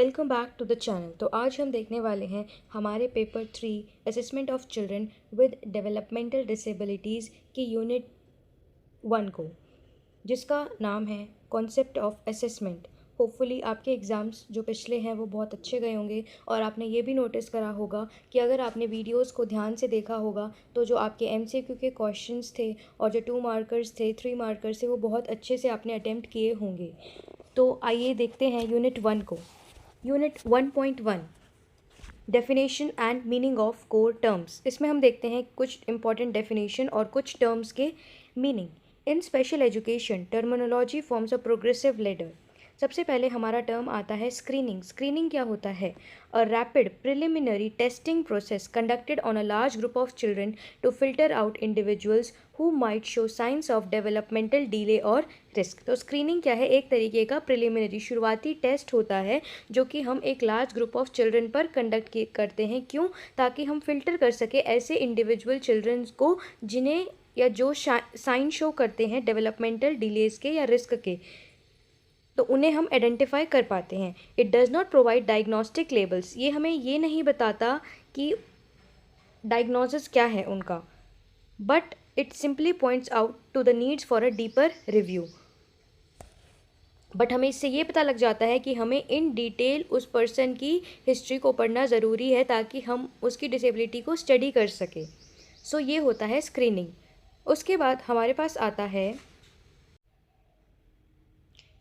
Welcome back to the channel. तो आज हम देखने वाले हैं हमारे paper 3 assessment of children with developmental disabilities की यूनिट 1 को, जिसका नाम है कॉन्सेप्ट ऑफ असेसमेंट। होपफुली आपके एग्ज़ाम्स जो पिछले हैं वो बहुत अच्छे गए होंगे और आपने ये भी नोटिस करा होगा कि अगर आपने वीडियोस को ध्यान से देखा होगा तो जो आपके एमसीक्यू के क्वेश्चंस थे और जो 2 मार्कर्स थे 3 मार्कर्स थे वो बहुत अच्छे से आपने अटेम्प्ट किए होंगे। तो आइए देखते हैं यूनिट 1 को। Unit 1.1 definition and meaning of core terms. इसमें हम देखते हैं कुछ इंपॉर्टेंट डेफिनेशन और कुछ टर्म्स के meaning. In special education terminology forms a progressive ladder. सबसे पहले हमारा टर्म आता है स्क्रीनिंग। स्क्रीनिंग क्या होता है? A rapid preliminary testing process conducted on a large group of children to filter out individuals who might show signs of developmental delay और risk. तो स्क्रीनिंग क्या है? एक तरीके का प्रिलिमिनरी शुरुआती टेस्ट होता है जो कि हम एक लार्ज ग्रुप ऑफ चिल्ड्रन पर कंडक्ट करते हैं। क्यों? ताकि हम फिल्टर कर सके ऐसे इंडिविजुअल चिल्ड्रंस को जिन्हें या जो साइन शो करते हैं डेवलपमेंटल डिलेज के या रिस्क के, तो उन्हें हम आइडेंटिफाई कर पाते हैं। It does not provide diagnostic labels. ये हमें ये नहीं बताता कि डायग्नोसिस क्या है उनका, but it simply points out to the needs for a deeper review. But हमें इससे ये पता लग जाता है कि हमें इन डिटेल उस पर्सन की हिस्ट्री को पढ़ना ज़रूरी है ताकि हम उसकी डिसेबिलिटी को स्टडी कर सकें। सो ये होता है स्क्रीनिंग। उसके बाद हमारे पास आता है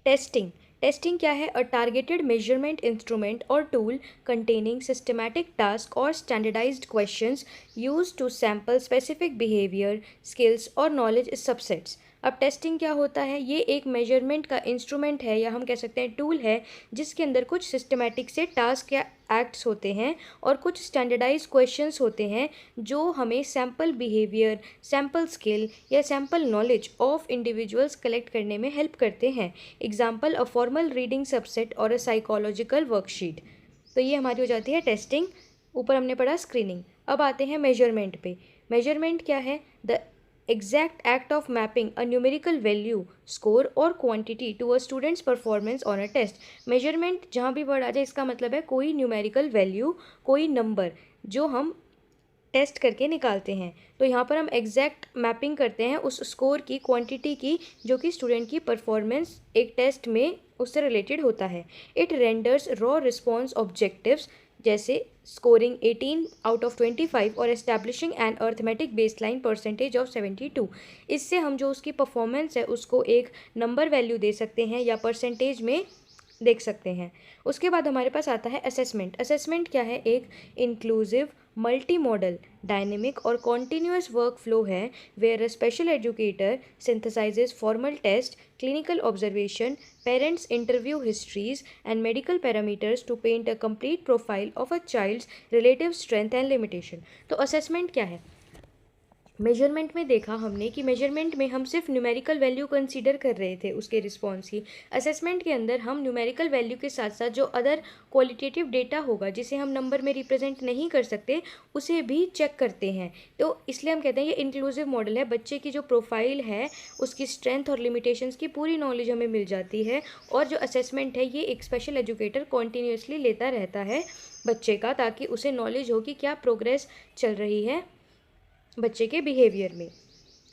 टेस्टिंग। टेस्टिंग क्या है? अ टारगेटेड मेजरमेंट इंस्ट्रूमेंट और टूल कंटेनिंग सिस्टमैटिक टास्क और standardised questions used to sample specific behaviour, skills और नॉलेज सबसेट्स। अब टेस्टिंग क्या होता है? ये एक मेजरमेंट का इंस्ट्रूमेंट है या हम कह सकते हैं टूल है जिसके अंदर कुछ सिस्टमैटिक से टास्क या एक्ट्स होते हैं और कुछ स्टैंडर्डाइज क्वेश्चंस होते हैं जो हमें सैम्पल बिहेवियर, सैम्पल स्किल या sample knowledge of individuals collect करने में हेल्प करते हैं। Example a formal reading subset और अ साइकोलॉजिकल वर्कशीट। तो ये हमारी हो जाती है टेस्टिंग। ऊपर हमने पढ़ा स्क्रीनिंग। अब आते हैं मेजरमेंट पे। मेजरमेंट क्या है? The exact act of mapping a numerical value, score or quantity to a student's performance on a test। measurement जहाँ भी वर्ड आ जाए इसका मतलब है कोई न्यूमेरिकल वैल्यू, कोई नंबर जो हम टेस्ट करके निकालते हैं। तो यहाँ पर हम एग्जैक्ट मैपिंग करते हैं उस स्कोर की, क्वांटिटी की, जो कि स्टूडेंट की परफॉर्मेंस एक टेस्ट में उससे रिलेटेड होता है। It renders raw response objectives जैसे स्कोरिंग 18 आउट ऑफ 25 और establishing an arithmetic baseline percentage of 72। इससे हम जो उसकी परफॉर्मेंस है उसको एक नंबर वैल्यू दे सकते हैं या परसेंटेज में देख सकते हैं। उसके बाद हमारे पास आता है असेसमेंट। असेसमेंट क्या है? एक इंक्लूसिव, मल्टी मॉडल, डायनेमिक और कॉन्टीन्यूअस वर्क फ्लो है where a special educator synthesises formal test, clinical observation, parents' interview histories, and medical parameters to paint a complete profile of a child's relative strength and limitation। तो assessment क्या है? Measurement में देखा हमने कि measurement में हम सिर्फ न्यूमेरिकल वैल्यू कंसीडर कर रहे थे उसके रिस्पॉन्स की। असेसमेंट के अंदर हम न्यूमेरिकल वैल्यू के साथ साथ जो अदर क्वालिटेटिव डेटा होगा जिसे हम नंबर में रिप्रेजेंट नहीं कर सकते उसे भी चेक करते हैं। तो इसलिए हम कहते हैं ये इंक्लूसिव मॉडल है। बच्चे की जो प्रोफाइल है उसकी स्ट्रेंथ और लिमिटेशंस की पूरी नॉलेज हमें मिल जाती है। और जो असेसमेंट है ये एक स्पेशल एजुकेटर कॉन्टीन्यूसली लेता रहता है बच्चे का, ताकि उसे नॉलेज हो कि क्या प्रोग्रेस चल रही है बच्चे के बिहेवियर में।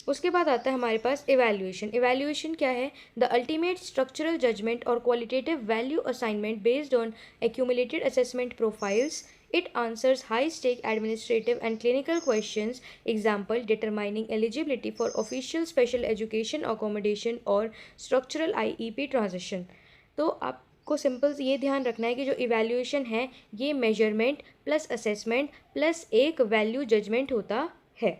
उसके बाद आता है हमारे पास इवैल्यूएशन। इवैल्यूएशन क्या है? द अल्टीमेट स्ट्रक्चरल जजमेंट और qualitative value assignment based on accumulated assessment profiles. It answers high-stake administrative and clinical questions, example determining eligibility for official special education accommodation और structural IEP transition। तो आपको simple ये ध्यान रखना है कि जो इवैल्यूएशन है ये मेजरमेंट प्लस असेसमेंट प्लस एक वैल्यू जजमेंट होता है।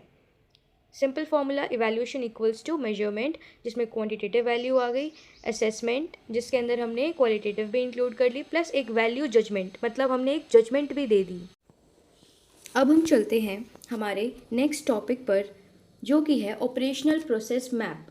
Simple formula, evaluation equals to measurement जिसमें क्वांटिटेटिव वैल्यू आ गई, असेसमेंट जिसके अंदर हमने क्वालिटेटिव भी इंक्लूड कर ली, प्लस एक वैल्यू जजमेंट, मतलब हमने एक जजमेंट भी दे दी। अब हम चलते हैं हमारे नेक्स्ट टॉपिक पर जो कि है ऑपरेशनल प्रोसेस मैप।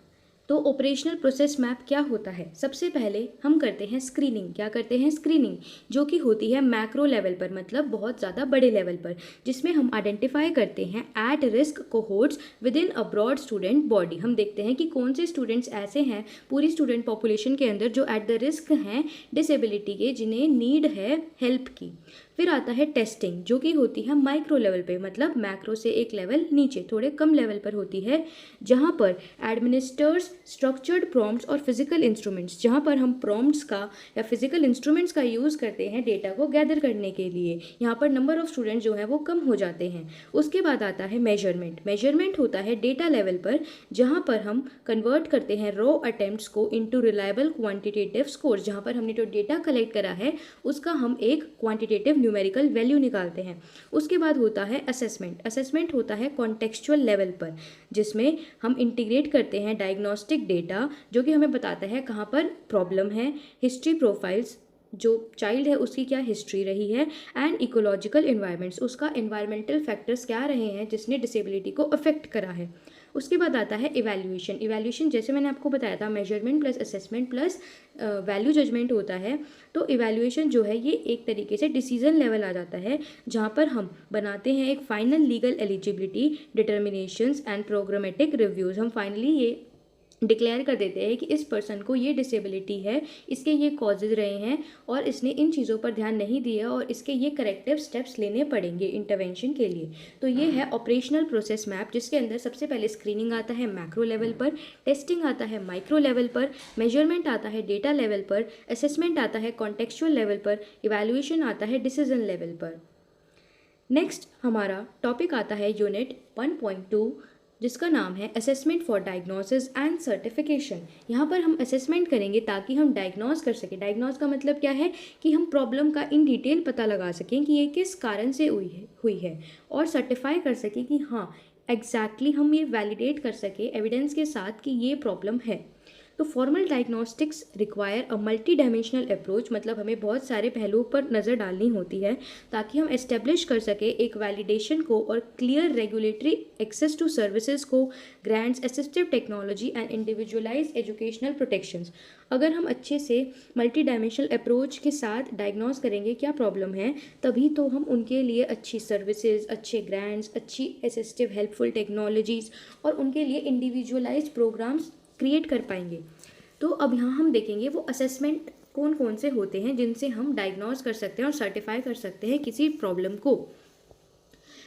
तो ऑपरेशनल प्रोसेस मैप क्या होता है? सबसे पहले हम करते हैं स्क्रीनिंग। क्या करते हैं? स्क्रीनिंग, जो कि होती है मैक्रो लेवल पर, मतलब बहुत ज़्यादा बड़े लेवल पर, जिसमें हम आइडेंटिफाई करते हैं at risk cohorts within a broad student body. हम देखते हैं कि कौन से स्टूडेंट्स ऐसे हैं पूरी स्टूडेंट पॉपुलेशन के अंदर जो एट द रिस्क हैं डिसेबिलिटी के, जिन्हें नीड है हेल्प की। फिर आता है टेस्टिंग, जो कि होती है माइक्रो लेवल पे, मतलब मैक्रो से एक लेवल नीचे, थोड़े कम लेवल पर होती है, जहाँ पर एडमिनिस्टर्स स्ट्रक्चर्ड प्रॉम्प्ट्स और फिजिकल इंस्ट्रूमेंट्स, जहाँ पर हम प्रॉम्प्ट्स का या फिजिकल इंस्ट्रूमेंट्स का यूज़ करते हैं डेटा को गैदर करने के लिए। यहाँ पर नंबर ऑफ स्टूडेंट्स जो हैं वो कम हो जाते हैं। उसके बाद आता है मेजरमेंट। मेजरमेंट होता है डेटा लेवल पर, जहाँ पर हम कन्वर्ट करते हैं रॉ अटेम्प्ट्स को इनटू रिलायबल क्वांटिटेटिव स्कोर्स, जहाँ पर हमने जो डेटा कलेक्ट करा है उसका हम एक क्वांटिटेटिव न्यूमेरिकल वैल्यू निकालते हैं। उसके बाद होता है असेसमेंट। असेसमेंट होता है कॉन्टेक्चुअल लेवल पर, जिसमें हम इंटीग्रेट करते हैं डायग्नोस्टिक डेटा, जो कि हमें बताता है कहाँ पर प्रॉब्लम है, हिस्ट्री प्रोफाइल्स, जो चाइल्ड है उसकी क्या हिस्ट्री रही है, एंड इकोलॉजिकल इन्वायरमेंट्स, उसका इन्वायरमेंटल फैक्टर्स क्या रहे हैं जिसने डिसेबिलिटी को अफेक्ट करा है। उसके बाद आता है इवैल्यूएशन। इवैल्यूएशन जैसे मैंने आपको बताया था, measurement plus assessment plus value judgement होता है। तो इवैल्यूएशन जो है ये एक तरीके से डिसीजन लेवल आ जाता है, जहाँ पर हम बनाते हैं एक final legal eligibility determinations and programmatic reviews. हम फाइनली ये डिक्लेयर कर देते हैं कि इस पर्सन को ये डिसेबिलिटी है, इसके ये कॉजेज रहे हैं और इसने इन चीज़ों पर ध्यान नहीं दिया और इसके ये करेक्टिव स्टेप्स लेने पड़ेंगे इंटरवेंशन के लिए। तो ये है ऑपरेशनल प्रोसेस मैप, जिसके अंदर सबसे पहले स्क्रीनिंग आता है मैक्रो लेवल पर, टेस्टिंग आता है माइक्रो लेवल पर, मेजरमेंट आता है डेटा लेवल पर, असेसमेंट आता है कॉन्टेक्चुअल लेवल पर, इवैल्यूएशन आता है डिसीजन लेवल पर। नेक्स्ट हमारा टॉपिक आता है यूनिट 1.2, जिसका नाम है assessment for diagnosis and certification. यहाँ पर हम असेसमेंट करेंगे ताकि हम डायग्नोस कर सकें। डायग्नोस का मतलब क्या है कि हम प्रॉब्लम का इन डिटेल पता लगा सकें कि ये किस कारण से हुई है और सर्टिफाई कर सकें कि हाँ एग्जैक्टली हम ये वैलिडेट कर सकें एविडेंस के साथ कि ये प्रॉब्लम है। तो formal diagnostics require a multi dimensional approach, मतलब हमें बहुत सारे पहलुओं पर नज़र डालनी होती है ताकि हम एस्टेब्लिश कर सके एक वैलिडेशन को और clear regulatory access to services को, grants, assistive technology and individualize educational protections. अगर हम अच्छे से मल्टी डायमेंशनल अप्रोच के साथ डायग्नोस करेंगे क्या प्रॉब्लम है, तभी तो हम उनके लिए अच्छी सर्विसेज, अच्छे ग्रांट्स, अच्छी असिस्टिव हेल्पफुल टेक्नोलॉजीज़ और उनके लिए इंडिविजुअलाइज प्रोग्राम्स क्रिएट कर पाएंगे। तो अब यहाँ हम देखेंगे वो असेसमेंट कौन कौन से होते हैं जिनसे हम डायग्नोस कर सकते हैं और सर्टिफाई कर सकते हैं किसी प्रॉब्लम को।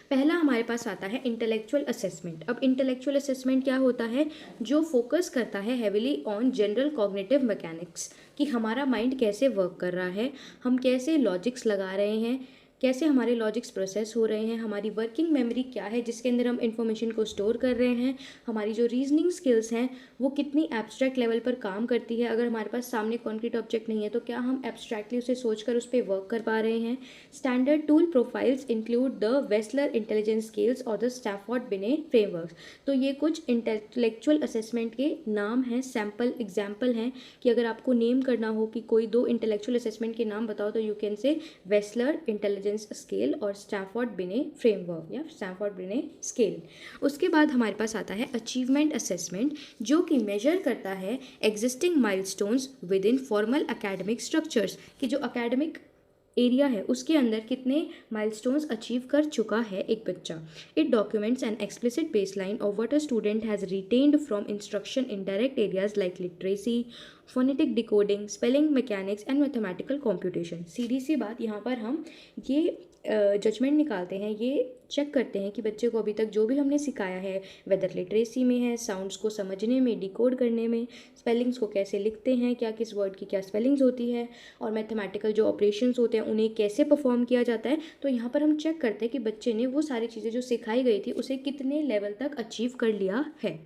पहला हमारे पास आता है इंटेलेक्चुअल असेसमेंट। अब इंटेलेक्चुअल असेसमेंट क्या होता है? जो फोकस करता है heavily on general cognitive mechanics, कि हमारा माइंड कैसे वर्क कर रहा है, हम कैसे लॉजिक्स लगा रहे हैं, कैसे हमारे लॉजिक्स प्रोसेस हो रहे हैं, हमारी वर्किंग मेमोरी क्या है जिसके अंदर हम इंफॉर्मेशन को स्टोर कर रहे हैं, हमारी जो रीजनिंग स्किल्स हैं वो कितनी एब्स्ट्रैक्ट लेवल पर काम करती है। अगर हमारे पास सामने कॉन्क्रीट ऑब्जेक्ट नहीं है तो क्या हम एब्स्ट्रैक्टली उसे सोचकर उस पर वर्क कर पा रहे हैं। Standard tool profiles include the Wechsler intelligence scales और द स्टैफोर्ड बिने फ्रेमवर्क। तो ये कुछ इंटेलेक्चुअल असेसमेंट के नाम हैं, सैम्पल एग्जाम्पल हैं कि अगर आपको नेम करना हो कि कोई दो इंटेलेक्चुअल असेसमेंट के नाम बताओ तो you can say Wechsler intelligence scale और स्टैफोर्ड बिने फ्रेमवर्क या स्टैफोर्ड बिने स्केल। उसके बाद हमारे पास आता है अचीवमेंट असेसमेंट, जो कि मेजर करता है existing milestones with in formal academic structures, कि जो एकेडमिक एरिया है उसके अंदर कितने माइलस्टोन्स अचीव कर चुका है एक बच्चा। It documents an explicit baseline of what a student has retained from instruction in direct areas like literacy, phonetic decoding, spelling mechanics and mathematical computation. सीधी सी बात, यहाँ पर हम ये जजमेंट निकालते हैं, ये चेक करते हैं कि बच्चे को अभी तक जो भी हमने सिखाया है, वेदर लिटरेसी में है, साउंड्स को समझने में, डिकोड करने में, स्पेलिंग्स को कैसे लिखते हैं, क्या किस वर्ड की क्या स्पेलिंग्स होती है, और मैथमेटिकल जो ऑपरेशंस होते हैं उन्हें कैसे परफॉर्म किया जाता है। तो यहाँ पर हम चेक करते हैं कि बच्चे ने वो सारी चीज़ें जो सिखाई गई थी उसे कितने लेवल तक अचीव कर लिया है।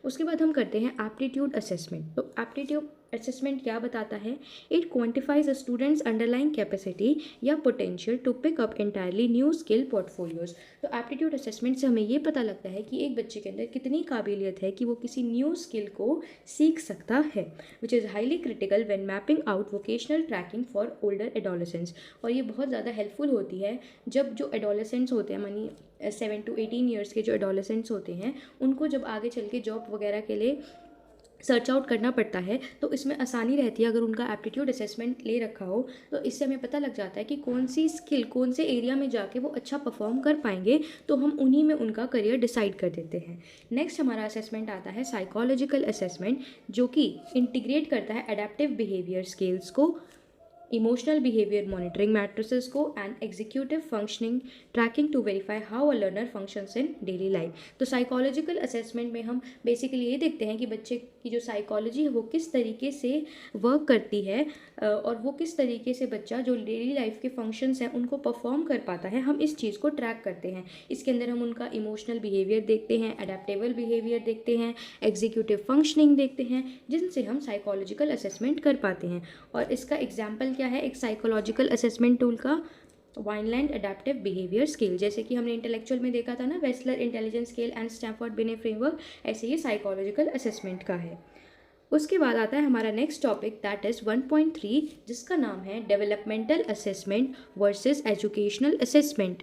उसके बाद हम करते हैं एप्टीट्यूड असेसमेंट। तो एप्टीट्यूड असेसमेंट क्या बताता है? It quantifies a student's underlying capacity या potential to pick up entirely new skill portfolios. तो एप्टीट्यूड असेसमेंट से हमें ये पता लगता है कि एक बच्चे के अंदर कितनी काबिलियत है कि वो किसी न्यू स्किल को सीख सकता है, which is highly critical when mapping out vocational tracking for older adolescents. और ये बहुत ज़्यादा हेल्पफुल होती है जब जो एडोलेसेंट्स होते हैं, मानी 7 to 18 ईयर्स के जो एडोलेसेंट्स होते हैं, उनको जब आगे चल के जॉब वगैरह के लिए सर्च आउट करना पड़ता है, तो इसमें आसानी रहती है। अगर उनका एप्टीट्यूड असेसमेंट ले रखा हो तो इससे हमें पता लग जाता है कि कौन सी स्किल कौन से एरिया में जाके वो अच्छा परफॉर्म कर पाएंगे, तो हम उन्हीं में उनका करियर डिसाइड कर देते हैं। नेक्स्ट हमारा असेसमेंट आता है साइकोलॉजिकल असेसमेंट, जो कि इंटीग्रेट करता है एडेप्टिव बिहेवियर स्किल्स को, इमोशनल बिहेवियर मॉनिटरिंग मैट्रिसेस को and executive functioning tracking to verify how a learner functions in daily life. तो साइकोलॉजिकल असेसमेंट में हम बेसिकली ये देखते हैं कि बच्चे की जो साइकोलॉजी है वो किस तरीके से वर्क करती है, और वो किस तरीके से बच्चा जो डेली लाइफ के फंक्शंस हैं उनको परफॉर्म कर पाता है, हम इस चीज़ को ट्रैक करते हैं। इसके अंदर हम उनका इमोशनल बिहेवियर देखते हैं, अडेप्टेबल बिहेवियर देखते हैं, एग्जीक्यूटिव फंक्शनिंग देखते हैं, जिनसे हम साइकोलॉजिकल असेसमेंट कर पाते हैं। और इसका एग्जाम्पल क्या है एक साइकोलॉजिकल असेसमेंट टूल का? वाइनलैंड अडेप्टिव बिहेवियर स्केल। जैसे कि हमने इंटेलेक्चुअल में देखा था ना, Wechsler intelligence scale and Stanford बिने फ्रेमवर्क, ऐसे ही साइकोलॉजिकल असेसमेंट का है। उसके बाद आता है हमारा नेक्स्ट टॉपिक, दैट इज़ 1.3, जिसका नाम है developmental assessment versus educational assessment.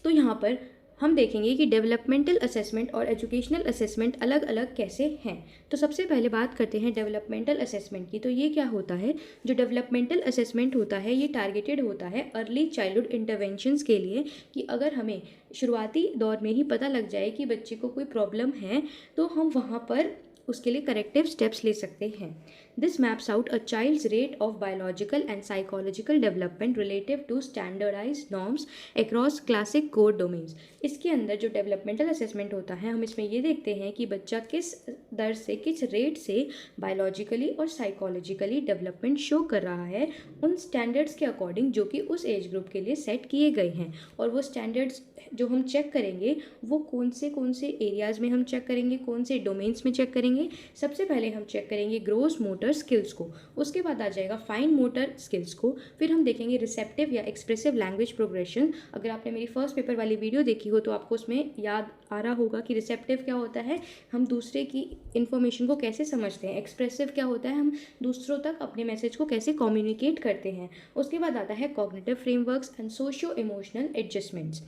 तो यहाँ पर हम देखेंगे कि डेवलपमेंटल असेसमेंट और एजुकेशनल असेसमेंट अलग अलग कैसे हैं। तो सबसे पहले बात करते हैं डेवलपमेंटल असेसमेंट की। तो ये क्या होता है? जो डेवलपमेंटल असेसमेंट होता है ये टारगेटेड होता है अर्ली चाइल्डहुड इंटरवेंशंस के लिए, कि अगर हमें शुरुआती दौर में ही पता लग जाए कि बच्चे को कोई प्रॉब्लम है तो हम वहाँ पर उसके लिए करेक्टिव स्टेप्स ले सकते हैं। This maps out a child's rate of biological and psychological development relative to standardise norms across classic core domains. इसके अंदर जो डेवलपमेंटल असेसमेंट होता है, हम इसमें ये देखते हैं कि बच्चा किस दर से, किस रेट से बायोलॉजिकली और साइकोलॉजिकली डेवलपमेंट शो कर रहा है उन स्टैंडर्ड्स के अकॉर्डिंग जो कि उस एज ग्रुप के लिए सेट किए गए हैं। और वो स्टैंडर्ड्स जो हम चेक करेंगे वो कौन से एरियाज़ में हम चेक करेंगे, कौन से डोमेन्स में चेक करेंगे। सबसे पहले हम चेक करेंगे ग्रोस मोटर स्किल्स को, उसके बाद आ जाएगा फाइन मोटर स्किल्स को, फिर हम देखेंगे रिसेप्टिव या एक्सप्रेसिव लैंग्वेज प्रोग्रेशन। अगर आपने मेरी फर्स्ट पेपर वाली वीडियो देखी हो तो आपको उसमें याद आ रहा होगा कि रिसेप्टिव क्या होता है, हम दूसरे की इन्फॉर्मेशन को कैसे समझते हैं। एक्सप्रेसिव क्या होता है, हम दूसरों तक अपने मैसेज को कैसे कम्युनिकेट करते हैं। उसके बाद आता है cognitive frameworks and socio emotional adjustments.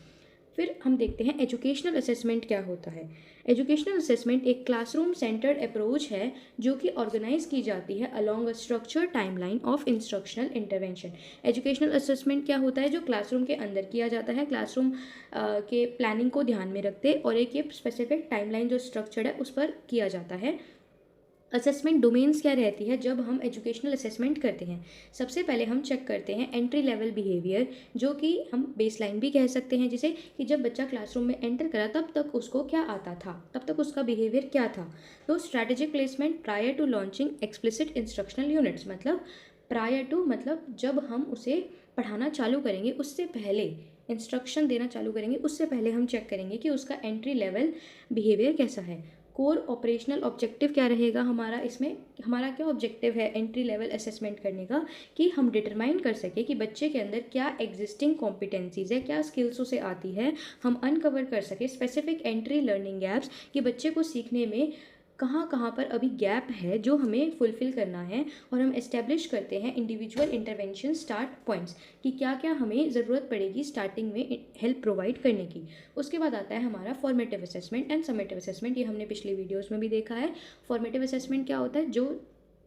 फिर हम देखते हैं एजुकेशनल असेसमेंट क्या होता है। एजुकेशनल असेसमेंट एक क्लासरूम सेंटर्ड अप्रोच है जो कि ऑर्गेनाइज की जाती है along a structure timeline of instructional intervention. Educational assessment क्या होता है? जो क्लासरूम के अंदर किया जाता है, क्लासरूम के प्लानिंग को ध्यान में रखते, और एक ये स्पेसिफिक टाइमलाइन जो स्ट्रक्चर्ड है उस पर किया जाता है। असेसमेंट डोमेन्स क्या रहती है जब हम एजुकेशनल असेसमेंट करते हैं? सबसे पहले हम चेक करते हैं एंट्री लेवल बिहेवियर, जो कि हम बेसलाइन भी कह सकते हैं, जिसे कि जब बच्चा क्लासरूम में एंटर करा तब तक उसको क्या आता था, तब तक उसका बिहेवियर क्या था। तो strategic placement prior to launching explicit instructional units, मतलब प्रायर टू मतलब जब हम उसे पढ़ाना चालू करेंगे उससे पहले, इंस्ट्रक्शन देना चालू करेंगे उससे पहले हम चेक करेंगे कि उसका एंट्री लेवल बिहेवियर कैसा है। कोर ऑपरेशनल ऑब्जेक्टिव क्या रहेगा हमारा? इसमें हमारा क्या ऑब्जेक्टिव है एंट्री लेवल असेसमेंट करने का? कि हम डिटरमाइन कर सके कि बच्चे के अंदर क्या एग्जिस्टिंग कॉम्पिटेंसीज है, क्या स्किल्स उसे आती है, हम अनकवर कर सके स्पेसिफिक एंट्री लर्निंग गैप्स, कि बच्चे को सीखने में कहाँ कहाँ पर अभी गैप है जो हमें फुलफ़िल करना है। और हम इस्टेब्लिश करते हैं इंडिविजुअल इंटरवेंशन स्टार्ट पॉइंट्स, कि क्या क्या हमें ज़रूरत पड़ेगी स्टार्टिंग में हेल्प प्रोवाइड करने की। उसके बाद आता है हमारा formative assessment and summative assessment. ये हमने पिछली वीडियोज़ में भी देखा है। फॉर्मेटिव असेसमेंट क्या होता है? जो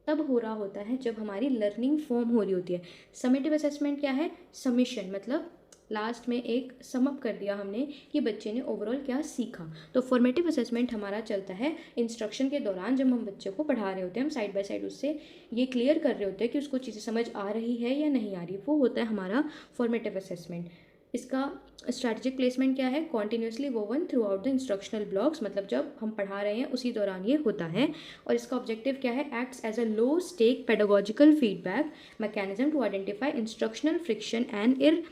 तब हो रहा होता है जब हमारी लर्निंग फॉर्म हो रही होती है। समेटिव असेसमेंट क्या है? समिशन, मतलब लास्ट में एक समअप कर दिया हमने कि बच्चे ने ओवरऑल क्या सीखा। तो फॉर्मेटिव असेसमेंट हमारा चलता है इंस्ट्रक्शन के दौरान, जब हम बच्चे को पढ़ा रहे होते हैं, हम साइड बाय साइड उससे ये क्लियर कर रहे होते हैं कि उसको चीज़ें समझ आ रही है या नहीं आ रही। वो होता है हमारा फॉर्मेटिव असेसमेंट। इसका स्ट्रैटेजिक प्लेसमेंट क्या है? Continuously woven through out the instructional blocks, मतलब जब हम पढ़ा रहे हैं उसी दौरान ये होता है। और इसका ऑब्जेक्टिव क्या है? Acts as a low stake pedagogical feedback mechanism to identify instructional friction and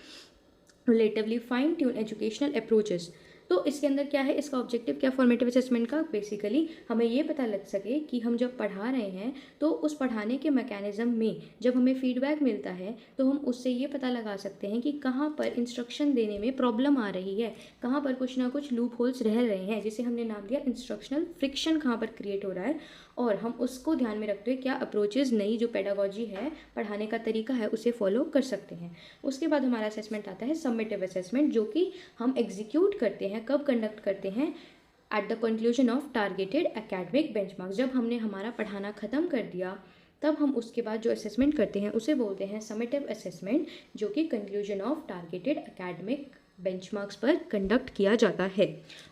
relatively fine tune educational approaches. तो इसके अंदर क्या है, इसका ऑब्जेक्टिव क्या फॉर्मेटिव असेसमेंट का, बेसिकली हमें ये पता लग सके कि हम जब पढ़ा रहे हैं तो उस पढ़ाने के मैकेनिज्म में जब हमें फीडबैक मिलता है तो हम उससे ये पता लगा सकते हैं कि कहाँ पर इंस्ट्रक्शन देने में प्रॉब्लम आ रही है, कहाँ पर कुछ ना कुछ लूप होल्स रह रहे हैं, जिसे हमने नाम दिया इंस्ट्रक्शनल फ्रिक्शन, कहाँ पर क्रिएट हो रहा है, और हम उसको ध्यान में रखते हुए क्या अप्रोचेज़, नई जो पेडागोजी है, पढ़ाने का तरीका है, उसे फॉलो कर सकते हैं। उसके बाद हमारा असेसमेंट आता है समेटिव असेसमेंट, जो कि हम एग्जीक्यूट करते हैं, कब कंडक्ट करते हैं, at the conclusion of targeted academic benchmarks. जब हमने हमारा पढ़ाना ख़त्म कर दिया तब हम उसके बाद जो असेसमेंट करते हैं उसे बोलते हैं समेटिव असेसमेंट, जो कि conclusion of targeted academic benchmarks पर कंडक्ट किया जाता है।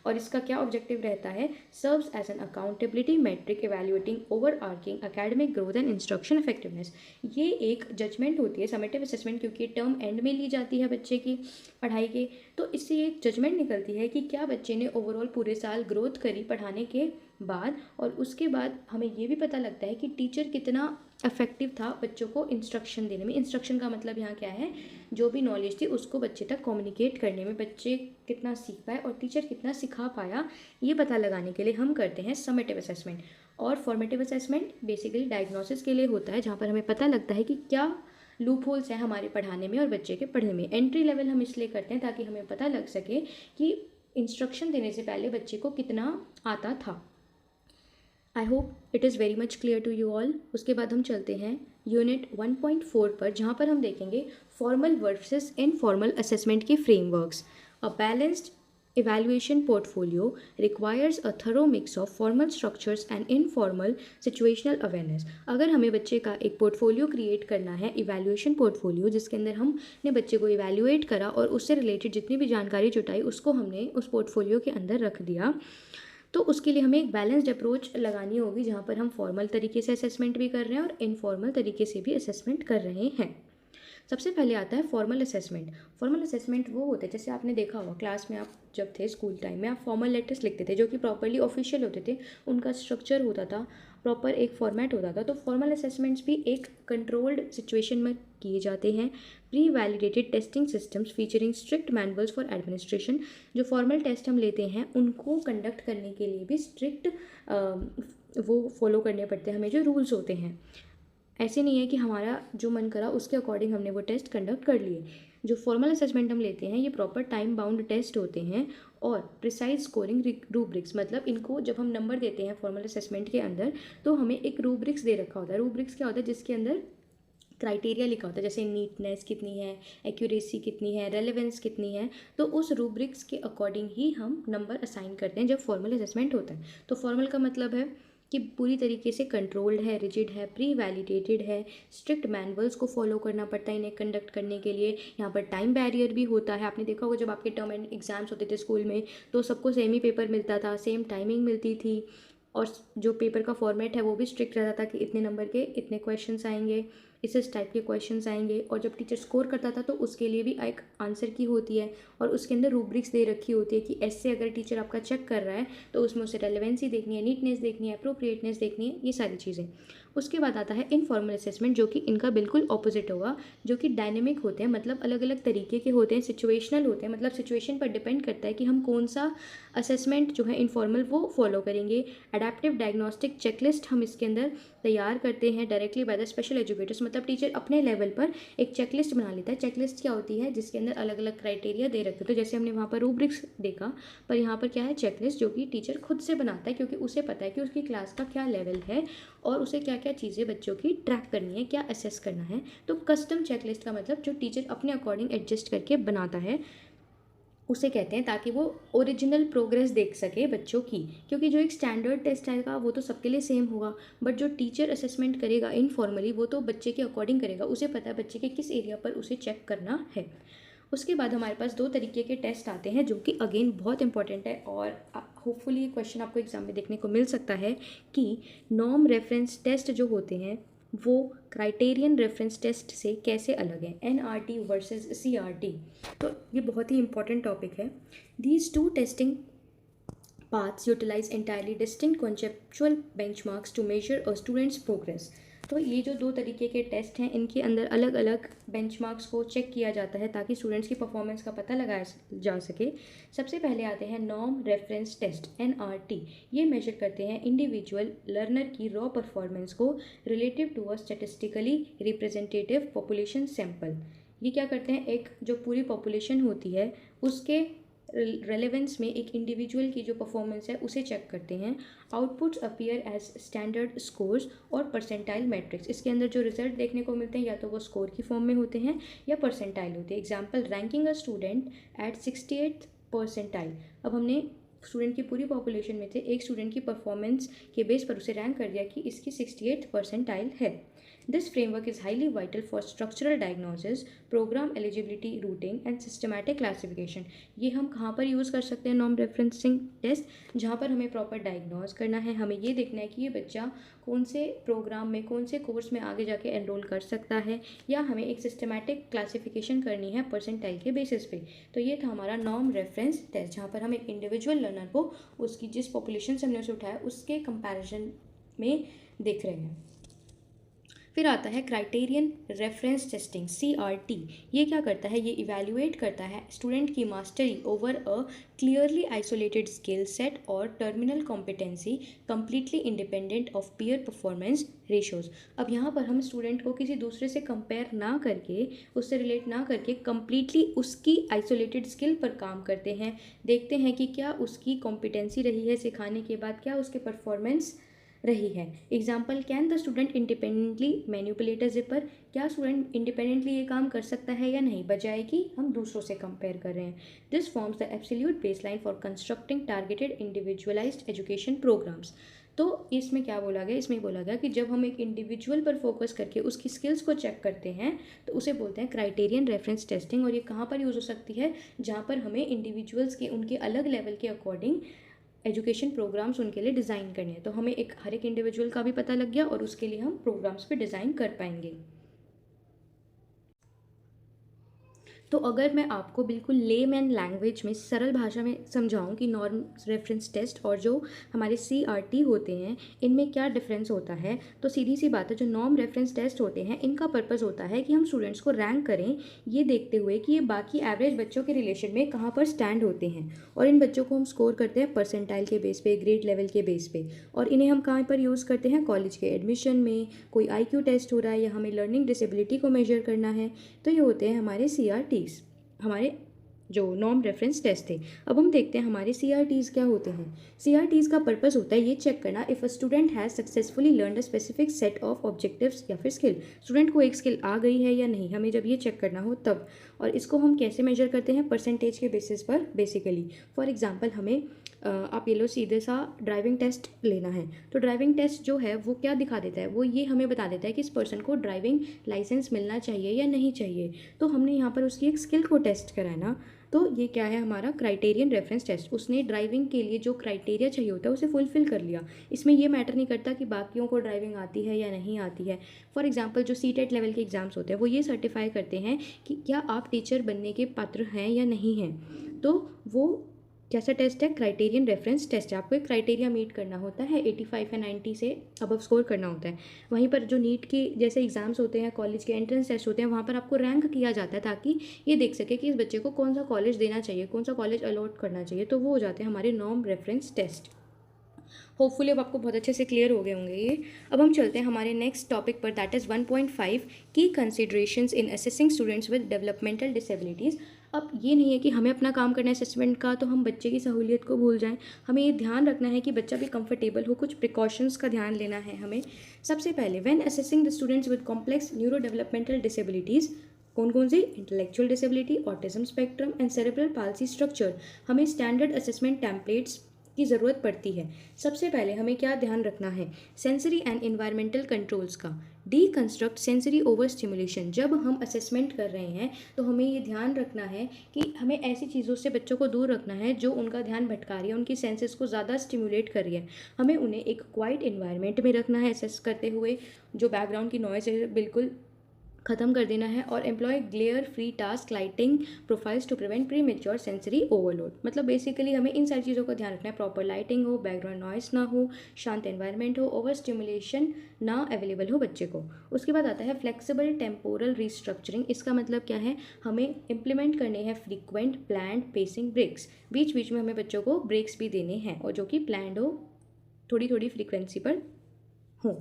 और इसका क्या ऑब्जेक्टिव रहता है, serves as an accountability metric evaluating overarching academic growth and instruction effectiveness. ये एक जजमेंट होती है समेटिव असेसमेंट, क्योंकि टर्म एंड में ली जाती है बच्चे की पढ़ाई के, तो इससे एक जजमेंट निकलती है कि क्या बच्चे ने ओवरऑल पूरे साल ग्रोथ करी पढ़ाने के बाद, और उसके बाद हमें ये भी पता लगता है कि टीचर कितना इफेक्टिव था बच्चों को इंस्ट्रक्शन देने में। इंस्ट्रक्शन का मतलब यहाँ क्या है, जो भी नॉलेज थी उसको बच्चे तक कम्युनिकेट करने में बच्चे कितना सीख पाए और टीचर कितना सिखा पाया, ये पता लगाने के लिए हम करते हैं समेटिव असेसमेंट। और फॉर्मेटिव असेसमेंट बेसिकली डायग्नोसिस के लिए होता है, जहाँ पर हमें पता लगता है कि क्या लूप होल्स हैं हमारे पढ़ाने में और बच्चे के पढ़ने में। एंट्री लेवल हम इसलिए करते हैं ताकि हमें पता लग सके कि इंस्ट्रक्शन देने से पहले बच्चे को कितना आता था। I hope it is very much clear to you all. उसके बाद हम चलते हैं यूनिट 1.4 पर, जहाँ पर हम देखेंगे फॉर्मल वर्सेस इनफॉर्मल असेसमेंट के frameworks. A balanced evaluation portfolio requires a thorough mix of formal structures and informal situational awareness। अगर हमें बच्चे का एक पोर्टफोलियो क्रिएट करना है, इवैल्यूएशन पोर्टफोलियो, जिसके अंदर हमने बच्चे को इवैल्यूएट करा और उससे रिलेटेड जितनी भी जानकारी जुटाई उसको हमने उस पोर्टफोलियो के अंदर रख दिया, तो उसके लिए हमें एक बैलेंस्ड अप्रोच लगानी होगी, जहाँ पर हम फॉर्मल तरीके से असेसमेंट भी कर रहे हैं और इनफॉर्मल तरीके से भी असेसमेंट कर रहे हैं। सबसे पहले आता है फॉर्मल असेसमेंट। फॉर्मल असेसमेंट वो होते हैं, जैसे आपने देखा होगा क्लास में, आप जब थे स्कूल टाइम में, आप फॉर्मल लेटर्स लिखते थे जो कि प्रॉपरली ऑफिशियल होते थे, उनका स्ट्रक्चर होता था, प्रॉपर एक फॉर्मेट होता था। तो फॉर्मल असेसमेंट्स भी एक कंट्रोल्ड सिचुएशन में किए जाते हैं। Pre validated testing systems featuring strict manuals for administration. जो फॉर्मल टेस्ट हम लेते हैं उनको कंडक्ट करने के लिए भी स्ट्रिक्ट वो फॉलो करने पड़ते हैं हमें, जो रूल्स होते हैं। ऐसे नहीं है कि हमारा जो मन करा उसके अकॉर्डिंग हमने वो टेस्ट कंडक्ट कर लिए। जो फॉर्मल असेसमेंट हम लेते हैं ये प्रॉपर टाइम बाउंड टेस्ट होते हैं और प्रिसाइज स्कोरिंग रूब्रिक्स, मतलब इनको जब हम नंबर देते हैं फॉर्मल असेसमेंट के अंदर तो हमें एक रूब्रिक्स दे रखा होता है। रूब्रिक्स क्या होता है, जिसके अंदर क्राइटेरिया लिखा होता है, जैसे नीटनेस कितनी है, एक्यूरेसी कितनी है, रेलेवेंस कितनी है, तो उस रूब्रिक्स के अकॉर्डिंग ही हम नंबर असाइन करते हैं जब फॉर्मल असेसमेंट होता है। तो फॉर्मल का मतलब है कि पूरी तरीके से कंट्रोल्ड है, रिजिड है, प्री वैलिडेटेड है, स्ट्रिक्ट मैनुअल्स को फॉलो करना पड़ता है इन्हें कंडक्ट करने के लिए। यहाँ पर टाइम बैरियर भी होता है। आपने देखा होगा जब आपके टर्म एंड एग्जाम्स होते थे स्कूल में तो सबको सेम ही पेपर मिलता था, सेम टाइमिंग मिलती थी, और जो पेपर का फॉर्मेट है वो भी स्ट्रिक्ट रहता था कि इतने नंबर के इतने क्वेश्चंस आएंगे, इस टाइप के क्वेश्चंस आएंगे। और जब टीचर स्कोर करता था तो उसके लिए भी एक आंसर की होती है और उसके अंदर रूब्रिक्स दे रखी होती है कि ऐसे अगर टीचर आपका चेक कर रहा है तो उसमें उसे रेलेवेंसी देखनी है, नीटनेस देखनी है, अप्रोप्रिएटनेस देखनी है, ये सारी चीज़ें। उसके बाद आता है इनफॉर्मल असेसमेंट, जो कि इनका बिल्कुल ऑपोजिट होगा, जो कि डायनेमिक होते हैं, मतलब अलग अलग तरीके के होते हैं, सिचुएशनल होते हैं, मतलब सिचुएशन पर डिपेंड करता है कि हम कौन सा असेसमेंट जो है इनफॉर्मल वो फॉलो करेंगे। एडेप्टिव डायग्नोस्टिक चेकलिस्ट हम इसके अंदर तैयार करते हैं directly by the special educators, मतलब टीचर अपने लेवल पर एक चेकलिस्ट बना लेता है। चेकलिस्ट क्या होती है, जिसके अंदर अलग अलग क्राइटेरिया दे रखे, तो जैसे हमने वहाँ पर रूब्रिक्स देखा, पर यहाँ पर क्या है चेकलिस्ट, जो कि टीचर खुद से बनाता है क्योंकि उसे पता है कि उसकी क्लास का क्या लेवल है और उसे क्या क्या चीज़ें बच्चों की ट्रैक करनी है, क्या असेस करना है। तो कस्टम चेकलिस्ट का मतलब जो टीचर अपने अकॉर्डिंग एडजस्ट करके बनाता है उसे कहते हैं, ताकि वो ओरिजिनल प्रोग्रेस देख सके बच्चों की। क्योंकि जो एक स्टैंडर्ड टेस्ट आएगा वो तो सबके लिए सेम होगा, बट जो टीचर असेसमेंट करेगा इनफॉर्मली वो तो बच्चे के अकॉर्डिंग करेगा, उसे पता है बच्चे के किस एरिया पर उसे चेक करना है। उसके बाद हमारे पास दो तरीके के टेस्ट आते हैं जो कि अगेन बहुत इंपॉर्टेंट है और होपफुली ये क्वेश्चन आपको एग्जाम में देखने को मिल सकता है कि नॉर्म रेफरेंस टेस्ट जो होते हैं वो क्राइटेरियन रेफरेंस टेस्ट से कैसे अलग है, NRT वर्सेस CRT। तो ये बहुत ही इंपॉर्टेंट टॉपिक है। These two testing paths utilize entirely distinct conceptual benchmarks to measure a student's progress। तो ये जो दो तरीके के टेस्ट हैं, इनके अंदर अलग अलग बेंचमार्क्स को चेक किया जाता है ताकि स्टूडेंट्स की परफॉर्मेंस का पता लगाया जा सके। सबसे पहले आते हैं नॉर्म रेफरेंस टेस्ट NRT। ये मेजर करते हैं इंडिविजुअल लर्नर की रॉ परफॉर्मेंस को relative to a statistically representative population sample. ये क्या करते हैं, एक जो पूरी पॉपुलेशन होती है उसके रेलेवेंस में एक इंडिविजुअल की जो परफॉर्मेंस है उसे चेक करते हैं। Outputs appear as standard scores और परसेंटाइल मैट्रिक्स। इसके अंदर जो रिजल्ट देखने को मिलते हैं या तो वो स्कोर की फॉर्म में होते हैं या परसेंटाइल होते हैं। Example, ranking a student at 68th percentile. अब हमने स्टूडेंट की पूरी पॉपुलेशन में से एक स्टूडेंट की परफॉर्मेंस के बेस पर उसे रैंक कर दिया कि इसकी 68th परसेंटाइल है। This framework is highly vital for structural diagnosis, programme eligibility routing and systematic classification. ये हम कहाँ पर यूज़ कर सकते हैं नॉर्म रेफरेंसिंग टेस्ट, जहाँ पर हमें प्रॉपर डायग्नोज करना है, हमें ये देखना है कि ये बच्चा कौन से प्रोग्राम में, कौन से कोर्स में आगे जाके एनरोल कर सकता है, या हमें एक सिस्टमैटिक क्लासिफिकेशन करनी है परसेंटाइल के बेसिस पे। तो ये था हमारा नॉर्म रेफरेंस टेस्ट, जहाँ पर हम एक इंडिविजुअल लर्नर को उसकी जिस पॉपुलेशन से हमने उसे उठाया उसके कंपैरिजन में देख रहे हैं। फिर आता है क्राइटेरियन रेफरेंस टेस्टिंग CRT। ये क्या करता है, ये इवैल्यूएट करता है स्टूडेंट की mastery over a clearly isolated skill set और terminal competency completely independent of peer performance ratios. अब यहाँ पर हम स्टूडेंट को किसी दूसरे से कंपेयर ना करके, उससे रिलेट ना करके, कंप्लीटली उसकी आइसोलेटेड स्किल पर काम करते हैं। देखते हैं कि क्या उसकी कॉम्पिटेंसी रही है सिखाने के बाद, क्या उसके परफॉर्मेंस रही है। Example, can the student independently manipulate a zipper. क्या स्टूडेंट इंडिपेंडेंटली ये काम कर सकता है या नहीं, बजाय कि हम दूसरों से कंपेयर कर रहे हैं। This forms the absolute baseline for constructing targeted individualised education programmes. तो इसमें क्या बोला गया, इसमें बोला गया कि जब हम एक इंडिविजुअल पर फोकस करके उसकी स्किल्स को चेक करते हैं तो उसे बोलते हैं क्राइटेरियन रेफरेंस टेस्टिंग। और ये कहाँ पर यूज़ हो सकती है, जहाँ पर हमें इंडिविजुअल्स के उनके अलग लेवल के अकॉर्डिंग एजुकेशन प्रोग्राम्स उनके लिए डिज़ाइन करने हैं। तो हमें एक हर एक इंडिविजुअल का भी पता लग गया और उसके लिए हम प्रोग्राम्स पे डिज़ाइन कर पाएंगे। तो अगर मैं आपको बिल्कुल लेमैन लैंग्वेज में, सरल भाषा में समझाऊं कि नॉर्म रेफरेंस टेस्ट और जो हमारे CRT होते हैं इनमें क्या डिफरेंस होता है, तो सीधी सी बात है, जो नॉर्म रेफरेंस टेस्ट होते हैं इनका पर्पस होता है कि हम स्टूडेंट्स को रैंक करें, ये देखते हुए कि ये बाकी एवरेज बच्चों के रिलेशन में कहाँ पर स्टैंड होते हैं। और इन बच्चों को हम स्कोर करते हैं परसेंटाइल के बेस पे, ग्रेड लेवल के बेस पे। और इन्हें हम कहाँ पर यूज़ करते हैं, कॉलेज के एडमिशन में, कोई IQ टेस्ट हो रहा है या हमें लर्निंग डिसेबिलिटी को मेजर करना है, तो ये होते हैं हमारे CRTs, हमारे जो नॉर्म रेफरेंस टेस्ट थे। अब हम देखते हैं हमारे CRTs क्या होते हैं। CRTs का पर्पस होता है ये चेक करना if a student has successfully learned a specific set of objectives या फिर स्किल। स्टूडेंट को एक स्किल आ गई है या नहीं, हमें जब ये चेक करना हो तब। और इसको हम कैसे मेजर करते हैं, परसेंटेज के बेसिस पर बेसिकली। फॉर एग्जाम्पल, हमें आप ये लो सीधे सा ड्राइविंग टेस्ट लेना है, तो ड्राइविंग टेस्ट जो है वो क्या दिखा देता है, वो ये हमें बता देता है कि इस पर्सन को ड्राइविंग लाइसेंस मिलना चाहिए या नहीं चाहिए। तो हमने यहाँ पर उसकी एक स्किल को टेस्ट करा है ना, तो ये क्या है हमारा क्राइटेरियन रेफरेंस टेस्ट। उसने ड्राइविंग के लिए जो क्राइटेरिया चाहिए होता है उसे फुलफिल कर लिया। इसमें ये मैटर नहीं करता कि बाकियों को ड्राइविंग आती है या नहीं आती है। फॉर एग्जांपल, जो CTET लेवल के एग्ज़ाम्स होते हैं वो ये सर्टिफाई करते हैं कि क्या आप टीचर बनने के पात्र हैं या नहीं हैं। तो वो कैसा टेस्ट है, क्राइटेरियन रेफरेंस टेस्ट है। आपको एक क्राइटेरिया मीट करना होता है, 85 या 90 से अबव स्कोर करना होता है। वहीं पर जो नीट के जैसे एग्ज़ाम्स होते हैं, कॉलेज के एंट्रेंस टेस्ट होते हैं, वहाँ पर आपको रैंक किया जाता है ताकि ये देख सके कि इस बच्चे को कौन सा कॉलेज देना चाहिए, कौन सा कॉलेज अलॉट करना चाहिए। तो वो हो जाते हैं हमारे नॉर्म रेफरेंस टेस्ट। होपफुली अब आपको बहुत अच्छे से क्लियर हो गए होंगे ये। अब हम चलते हैं हमारे नेक्स्ट टॉपिक पर, दैट इज़ 1.5 की considerations in assessing students with developmental disabilities. अब ये नहीं है कि हमें अपना काम करना है असेसमेंट का तो हम बच्चे की सहूलियत को भूल जाएं। हमें ये ध्यान रखना है कि बच्चा भी कंफर्टेबल हो, कुछ प्रिकॉशंस का ध्यान लेना है हमें। सबसे पहले, when assessing the students with complex neurodevelopmental disabilities, कौन कौन सी, intellectual disability, autism spectrum and cerebral palsy structure, हमें स्टैंडर्ड असेसमेंट टेम्पलेट्स की ज़रूरत पड़ती है। सबसे पहले हमें क्या ध्यान रखना है, सेंसरी एंड इन्वायरमेंटल कंट्रोल्स का। Deconstruct sensory over stimulation. जब हम असेसमेंट कर रहे हैं तो हमें ये ध्यान रखना है कि हमें ऐसी चीज़ों से बच्चों को दूर रखना है जो उनका ध्यान भटका रही है, उनकी सेंसेस को ज़्यादा स्टिमुलेट कर रही है। हमें उन्हें एक क्वाइट इन्वायरमेंट में रखना है असेस करते हुए, जो बैकग्राउंड की नॉइज़ है बिल्कुल ख़त्म कर देना है, और employ glare free task lighting profiles to prevent premature sensory overload. मतलब बेसिकली हमें इन सारी चीज़ों का ध्यान रखना है, प्रॉपर लाइटिंग हो, बैकग्राउंड नॉइस ना हो, शांत एनवायरनमेंट हो, ओवर स्टिमुलेशन ना अवेलेबल हो बच्चे को। उसके बाद आता है फ्लेक्सिबल टेम्पोरल रिस्ट्रक्चरिंग। इसका मतलब क्या है, हमें इम्प्लीमेंट करने हैं फ्रीक्वेंट प्लान्ड पेसिंग ब्रेक्स। बीच बीच में हमें बच्चों को ब्रेक्स भी देने हैं, और जो कि प्लान्ड हो, थोड़ी थोड़ी फ्रीक्वेंसी पर हो।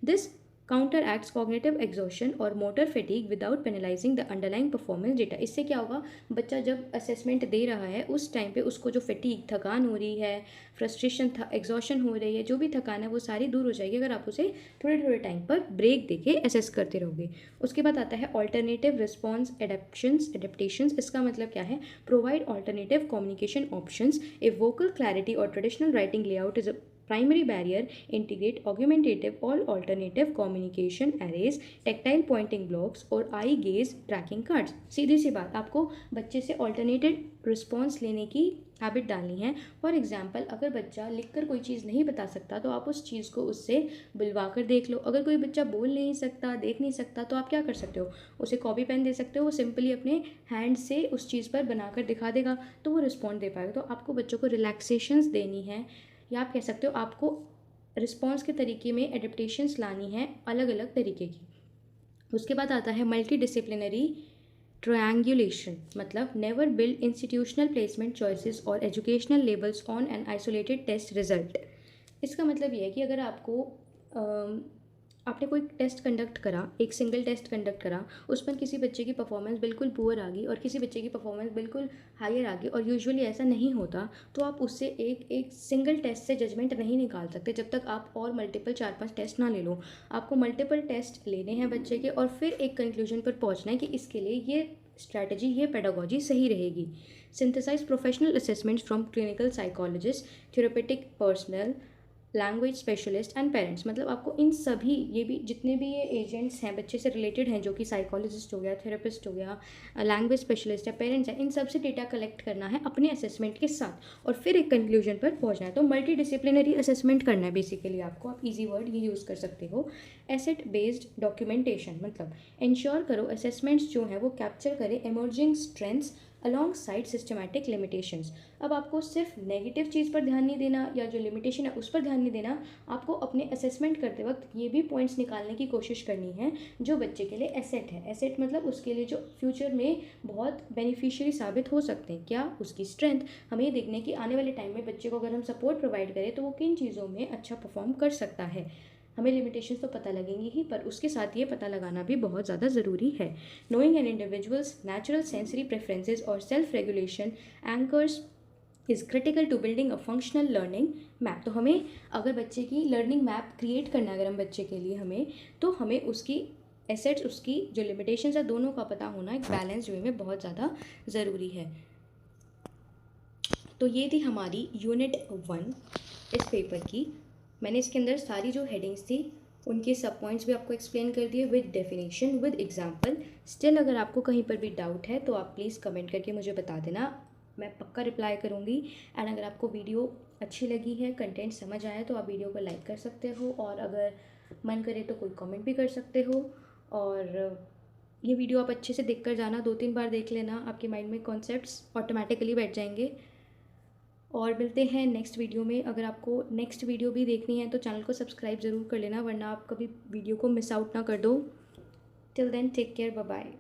This counteracts cognitive exhaustion और motor fatigue without penalizing the underlying performance data. इससे क्या होगा, बच्चा जब असेसमेंट दे रहा है उस टाइम पे उसको जो फैटीग, थकान हो रही है, फ्रस्ट्रेशन, एग्जॉशन हो रही है, जो भी थकान है वो सारी दूर हो जाएगी अगर आप उसे थोड़े थोड़े टाइम पर ब्रेक देके असेस करते रहोगे। उसके बाद आता है ऑल्टरनेटिव रिस्पॉन्स एडेप्टेशंस। इसका मतलब क्या है, प्रोवाइड ऑल्टरनेटिव कम्युनिकेशन ऑप्शंस। ए वोकल क्लैरिटी और traditional writing layout is primary barrier, integrate augmentative or alternative communication arrays, tactile pointing blocks और eye gaze tracking cards। सीधी सी बात, आपको बच्चे से ऑल्टरनेटेड रिस्पॉन्स लेने की हैबिट डालनी है। फॉर एग्जाम्पल, अगर बच्चा लिखकर कोई चीज़ नहीं बता सकता तो आप उस चीज़ को उससे बुलवा कर देख लो। अगर कोई बच्चा बोल नहीं सकता, देख नहीं सकता, तो आप क्या कर सकते हो, उसे कॉपी पेन दे सकते हो, वो सिंपली अपने हैंड से उस चीज़ पर बनाकर दिखा देगा तो वो रिस्पॉन्ड दे पाएगा। तो आपको बच्चों को रिलैक्सेशंस देनी है, या आप कह सकते हो आपको रिस्पॉन्स के तरीके में एडेप्टेशंस लानी है अलग अलग तरीके की। उसके बाद आता है मल्टी डिसिप्लिनरी ट्रायंगुलेशन। मतलब never build institutional placement choices और educational labels on an isolated test result. इसका मतलब ये है कि अगर आपने कोई टेस्ट कंडक्ट करा, एक सिंगल टेस्ट कंडक्ट करा, उस पर किसी बच्चे की परफॉर्मेंस बिल्कुल पुअर आ गई और किसी बच्चे की परफॉर्मेंस बिल्कुल हायर आ गई, और यूजुअली ऐसा नहीं होता, तो आप उससे एक सिंगल टेस्ट से जजमेंट नहीं निकाल सकते जब तक आप और मल्टीपल 4-5 टेस्ट ना ले लो। आपको मल्टीपल टेस्ट लेने हैं बच्चे के, और फिर एक कंक्लूजन पर पहुंचना है कि इसके लिए ये स्ट्रैटेजी, ये पेडागोजी सही रहेगी। Synthesise professional assessments from clinical psychologist, therapeutic personnel, language specialist and parents. मतलब आपको इन सभी, ये भी जितने भी ये एजेंट्स हैं बच्चे से रिलेटेड हैं, जो कि साइकोलॉजिस्ट हो गया, थेरेपिस्ट हो गया, लैंग्वेज स्पेशलिस्ट है, पेरेंट्स हैं, इन सब से डेटा कलेक्ट करना है अपने असेसमेंट के साथ, और फिर एक कंक्लूजन पर पहुंचना है। तो मल्टी डिसिप्लिनरी असेसमेंट करना है बेसिकली आपको। आप ईजी वर्ड ये यूज़ कर सकते हो। एसेट बेस्ड डॉक्यूमेंटेशन, मतलब इंश्योर करो असेसमेंट्स जो हैं वो कैप्चर करें emerging strengths along side systematic limitations. अब आपको सिर्फ नेगेटिव चीज़ पर ध्यान नहीं देना, या जो लिमिटेशन है उस पर ध्यान नहीं देना, आपको अपने असेसमेंट करते वक्त ये भी पॉइंट्स निकालने की कोशिश करनी है जो बच्चे के लिए एसेट है। एसेट मतलब उसके लिए जो फ्यूचर में बहुत बेनिफिशियरी साबित हो सकते हैं। क्या, उसकी स्ट्रेंथ। हमें ये देखना है कि आने वाले टाइम में बच्चे को अगर हम सपोर्ट प्रोवाइड करें तो वो किन चीज़ों में अच्छा परफॉर्म कर सकता है। हमें लिमिटेशंस तो पता लगेंगी ही, पर उसके साथ ये पता लगाना भी बहुत ज़्यादा ज़रूरी है। Knowing an individual's natural sensory preferences और self regulation anchors is critical to building a functional learning map. तो हमें अगर बच्चे की लर्निंग मैप क्रिएट करना है, अगर हम बच्चे के लिए तो हमें उसकी एसेट्स, उसकी जो लिमिटेशंस है, दोनों का पता होना एक बैलेंस वे में बहुत ज़्यादा ज़रूरी है। तो ये थी हमारी यूनिट 1 इस पेपर की। मैंने इसके अंदर सारी जो हेडिंग्स थी उनके सब पॉइंट्स भी आपको एक्सप्लेन कर दिए with definition, with example. Still अगर आपको कहीं पर भी डाउट है तो आप प्लीज़ कमेंट करके मुझे बता देना, मैं पक्का रिप्लाई करूँगी। एंड अगर आपको वीडियो अच्छी लगी है, कंटेंट समझ आया, तो आप वीडियो को लाइक कर सकते हो, और अगर मन करे तो कोई कमेंट भी कर सकते हो। और ये वीडियो आप अच्छे से देख कर जाना, 2-3 बार देख लेना, आपके माइंड में कॉन्सेप्ट्स ऑटोमेटिकली बैठ जाएंगे। और मिलते हैं नेक्स्ट वीडियो में। अगर आपको नेक्स्ट वीडियो भी देखनी है तो चैनल को सब्सक्राइब ज़रूर कर लेना, वरना आप कभी वीडियो को मिस आउट ना कर दो। Till then take care, bye bye.